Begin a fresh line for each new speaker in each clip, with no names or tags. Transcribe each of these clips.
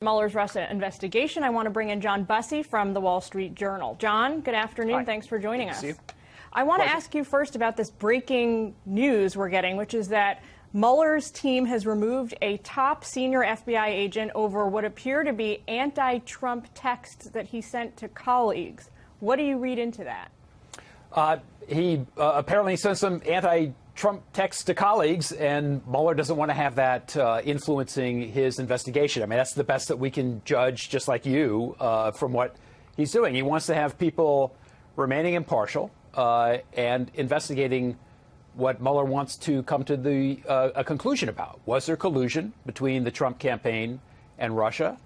Mueller's Russia investigation. I want to bring in John Bussey from the Wall Street Journal. John, good afternoon.
Hi.
Thanks for joining us.
See you.
I want to
Pleasure.
ask you first about this breaking news we're getting, which is that Mueller's team has removed a top senior FBI agent over what appear to be anti-Trump texts that he sent to colleagues. What do you read into that?
He apparently sent some anti-Trump texts to colleagues, and Mueller doesn't want to have that influencing his investigation. I mean, that's the best that we can judge, just like you, from what he's doing. He wants to have people remaining impartial and investigating what Mueller wants to come to a conclusion about. Was there collusion between the Trump campaign and Russia?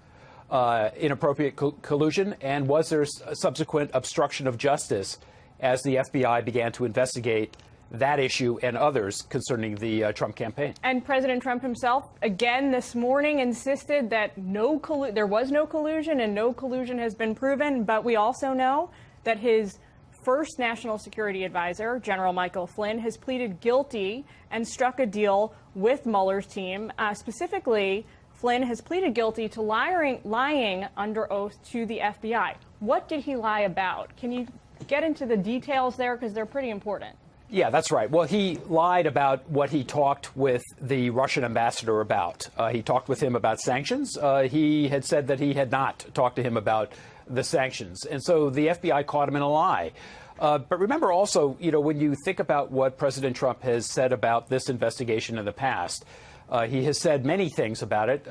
Inappropriate collusion? And was there subsequent obstruction of justice as the FBI began to investigate that issue and others concerning the Trump campaign?
And President Trump himself, again this morning, insisted that there was no collusion and no collusion has been proven. But we also know that his first national security advisor, General Michael Flynn, has pleaded guilty and struck a deal with Mueller's team. Specifically, Flynn has pleaded guilty to lying under oath to the FBI. What did he lie about? Can you get into the details there, because they're pretty important?
Yeah, that's right. Well, he lied about what he talked with the Russian ambassador about. He talked with him about sanctions. He had said that he had not talked to him about the sanctions. And so the FBI caught him in a lie. But remember also, when you think about what President Trump has said about this investigation in the past, he has said many things about it,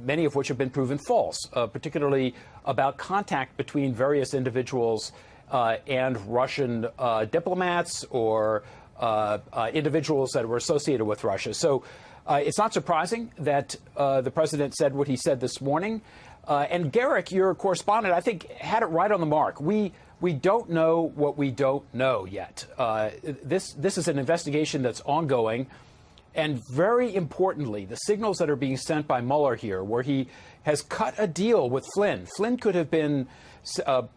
many of which have been proven false, particularly about contact between various individuals and Russian diplomats or individuals that were associated with Russia. So it's not surprising that the president said what he said this morning. And Garrick, your correspondent, I think had it right on the mark. We don't know what we don't know yet. This is an investigation that's ongoing. And very importantly, the signals that are being sent by Mueller here, where he has cut a deal with Flynn. Flynn could have been,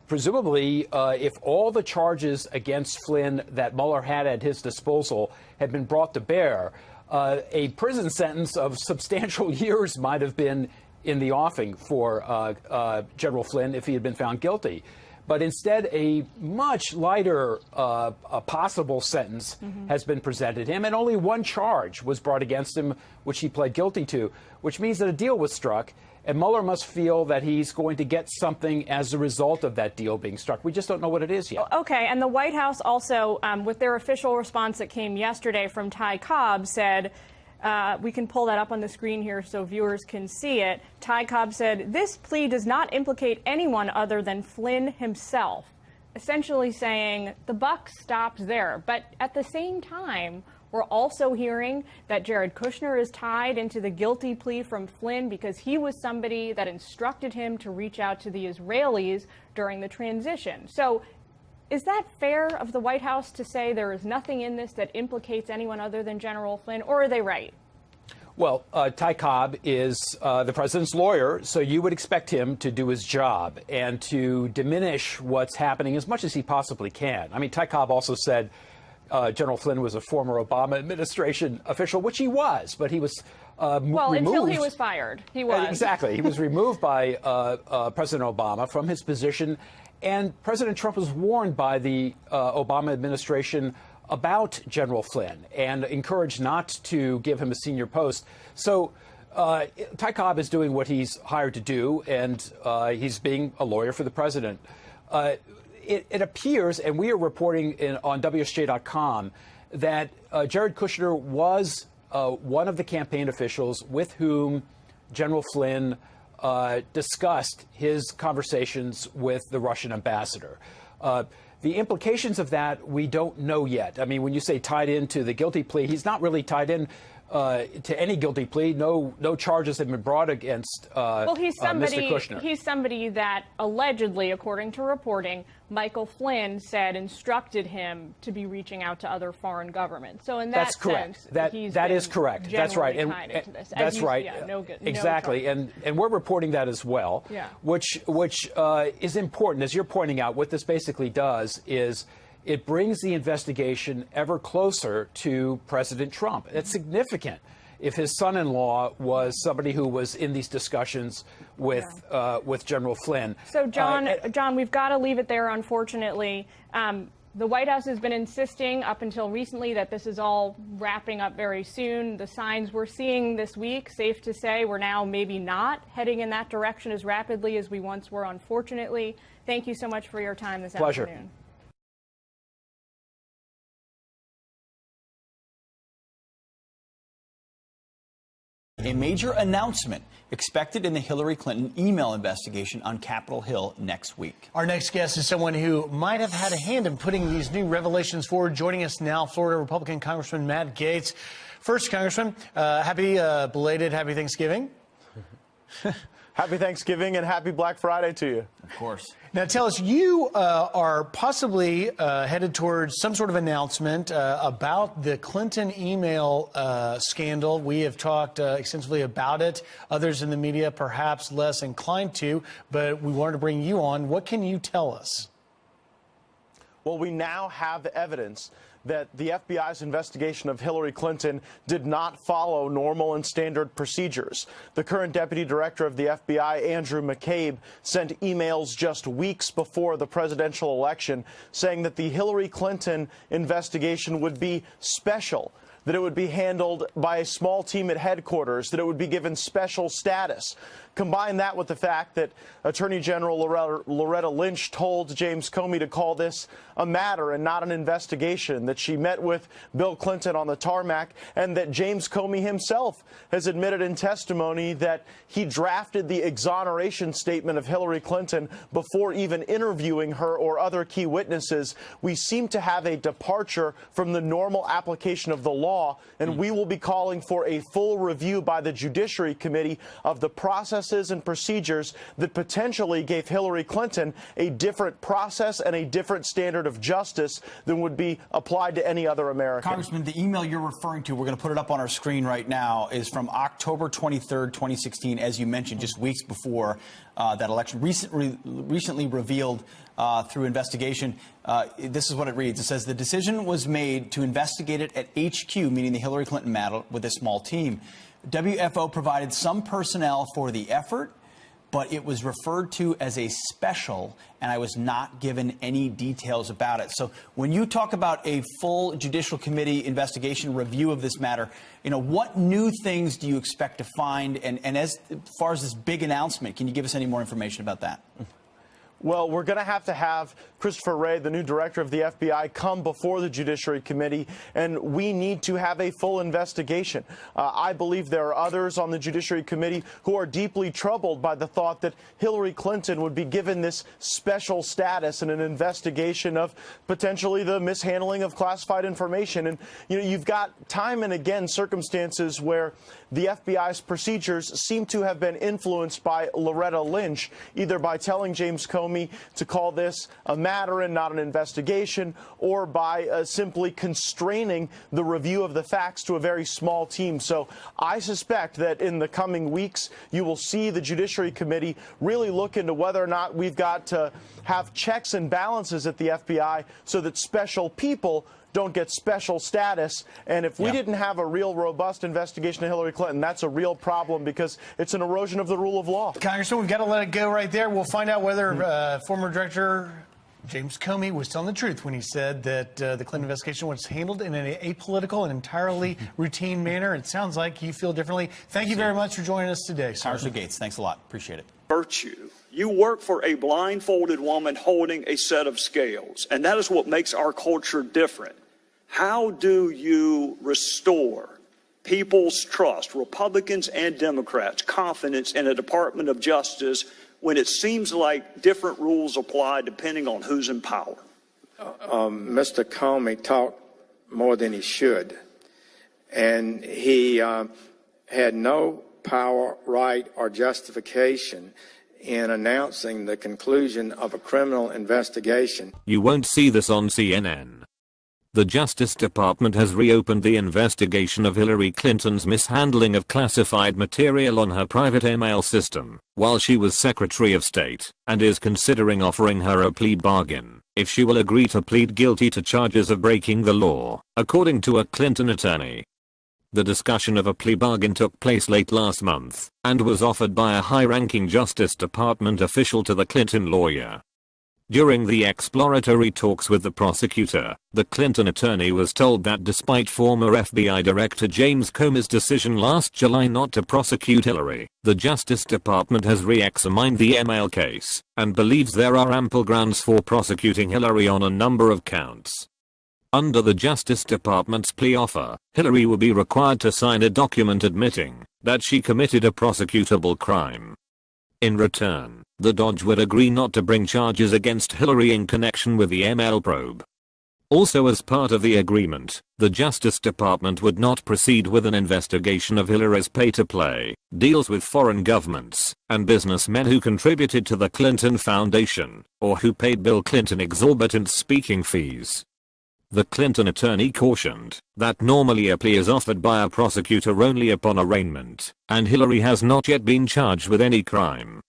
presumably, if all the charges against Flynn that Mueller had at his disposal had been brought to bear, a prison sentence of substantial years might have been in the offing for General Flynn if he had been found guilty. But instead, a much lighter possible sentence has been presented him, and only one charge was brought against him, which he pled guilty to, which means that a deal was struck, and Mueller must feel that he's going to get something as a result of that deal being struck. We just don't know what it is yet.
Okay, and the White House also, with their official response that came yesterday from Ty Cobb, said, we can pull that up on the screen here so viewers can see it. Ty Cobb said, this plea does not implicate anyone other than Flynn himself, essentially saying the buck stops there. But at the same time, we're also hearing that Jared Kushner is tied into the guilty plea from Flynn because he was somebody that instructed him to reach out to the Israelis during the transition. So is that fair of the White House to say there is nothing in this that implicates anyone other than General Flynn, or are they right?
Well, Ty Cobb is the president's lawyer, so you would expect him to do his job and to diminish what's happening as much as he possibly can. I mean, Ty Cobb also said General Flynn was a former Obama administration official, which he was, but he was removed.
Until he was fired, he was.
Exactly. He was removed by President Obama from his position. And President Trump was warned by the Obama administration about General Flynn and encouraged not to give him a senior post. So Ty Cobb is doing what he's hired to do, and he's being a lawyer for the president. It appears, and we are reporting on WSJ.com, that Jared Kushner was one of the campaign officials with whom General Flynn discussed his conversations with the Russian ambassador. The implications of that, we don't know yet. I mean, when you say tied into the guilty plea, he's not really tied in to any guilty plea. No charges have been brought against Mr. Kushner.
He's somebody that allegedly, according to reporting, Michael Flynn said instructed him to be reaching out to other foreign governments. So in that
That's correct.
sense,
that is correct. That's right.
And
that's right.
Yeah,
exactly. And we're reporting that as well.
Yeah.
Which is important, as you're pointing out. What this basically does is it brings the investigation ever closer to President Trump. That's significant. if his son-in-law was somebody who was in these discussions with General Flynn.
So, John, we've got to leave it there, unfortunately. The White House has been insisting up until recently that this is all wrapping up very soon. The signs we're seeing this week, safe to say, we're now maybe not heading in that direction as rapidly as we once were, unfortunately. Thank you so much for your time this afternoon.
A major announcement expected in the Hillary Clinton email investigation on Capitol Hill next week.
Our next guest is someone who might have had a hand in putting these new revelations forward. Joining us now, Florida Republican Congressman Matt Gaetz. First, Congressman, happy Thanksgiving.
Happy Thanksgiving and happy Black Friday to you.
Of course.
Now, tell us, you are possibly headed towards some sort of announcement about the Clinton email scandal. We have talked extensively about it. Others in the media perhaps less inclined to, but we wanted to bring you on. What can you tell us?
Well, we now have evidence that the FBI's investigation of Hillary Clinton did not follow normal and standard procedures. The current deputy director of the FBI, Andrew McCabe, sent emails just weeks before the presidential election saying that the Hillary Clinton investigation would be special, that it would be handled by a small team at headquarters, that it would be given special status. Combine that with the fact that Attorney General Loretta Lynch told James Comey to call this a matter and not an investigation, that she met with Bill Clinton on the tarmac, and that James Comey himself has admitted in testimony that he drafted the exoneration statement of Hillary Clinton before even interviewing her or other key witnesses. We seem to have a departure from the normal application of the law, and we will be calling for a full review by the Judiciary Committee of the process and procedures that potentially gave Hillary Clinton a different process and a different standard of justice than would be applied to any other American.
Congressman, the email you're referring to, we're going to put it up on our screen right now, is from October 23rd, 2016, as you mentioned, just weeks before that election, recently revealed through investigation. This is what it reads. It says, the decision was made to investigate it at HQ, meaning the Hillary Clinton matter, with a small team. WFO provided some personnel for the effort, but it was referred to as a special, and I was not given any details about it. So when you talk about a full Judicial Committee investigation review of this matter, you know, what new things do you expect to find? And as far as this big announcement, can you give us any more information about that?
Well, we're going to have Christopher Wray, the new director of the FBI, come before the Judiciary Committee, and we need to have a full investigation. I believe there are others on the Judiciary Committee who are deeply troubled by the thought that Hillary Clinton would be given this special status in an investigation of potentially the mishandling of classified information. And, you know, you've got time and again circumstances where the FBI's procedures seem to have been influenced by Loretta Lynch, either by telling James Comey to call this a matter and not an investigation, or by simply constraining the review of the facts to a very small team. So I suspect that in the coming weeks, you will see the Judiciary Committee really look into whether or not we've got to have checks and balances at the FBI so that special people don't get special status. And if we didn't have a real robust investigation of Hillary Clinton, that's a real problem because it's an erosion of the rule of law.
Congressman, we've got to let it go right there. We'll find out whether former Director James Comey was telling the truth when he said that the Clinton investigation was handled in an apolitical and entirely routine manner. It sounds like you feel differently. Thank you very much for joining us today, sir.
Congressman Gaetz, thanks a lot. Appreciate it.
Virtue. You work for a blindfolded woman holding a set of scales, and that is what makes our culture different. How do you restore people's trust, Republicans and Democrats, confidence in a Department of Justice when it seems like different rules apply depending on who's in power?
Mr. Comey talked more than he should, and he had no power, right, or justification in announcing the conclusion of a criminal investigation.
You won't see this on CNN. The Justice Department has reopened the investigation of Hillary Clinton's mishandling of classified material on her private email system while she was Secretary of State, and is considering offering her a plea bargain if she will agree to plead guilty to charges of breaking the law, according to a Clinton attorney. The discussion of a plea bargain took place late last month and was offered by a high-ranking Justice Department official to the Clinton lawyer. During the exploratory talks with the prosecutor, the Clinton attorney was told that despite former FBI Director James Comey's decision last July not to prosecute Hillary, the Justice Department has re-examined the email case and believes there are ample grounds for prosecuting Hillary on a number of counts. Under the Justice Department's plea offer, Hillary will be required to sign a document admitting that she committed a prosecutable crime. In return, the DOJ would agree not to bring charges against Hillary in connection with the email probe. Also, as part of the agreement, the Justice Department would not proceed with an investigation of Hillary's pay-to-play deals with foreign governments and businessmen who contributed to the Clinton Foundation or who paid Bill Clinton exorbitant speaking fees. The Clinton attorney cautioned that normally a plea is offered by a prosecutor only upon arraignment, and Hillary has not yet been charged with any crime.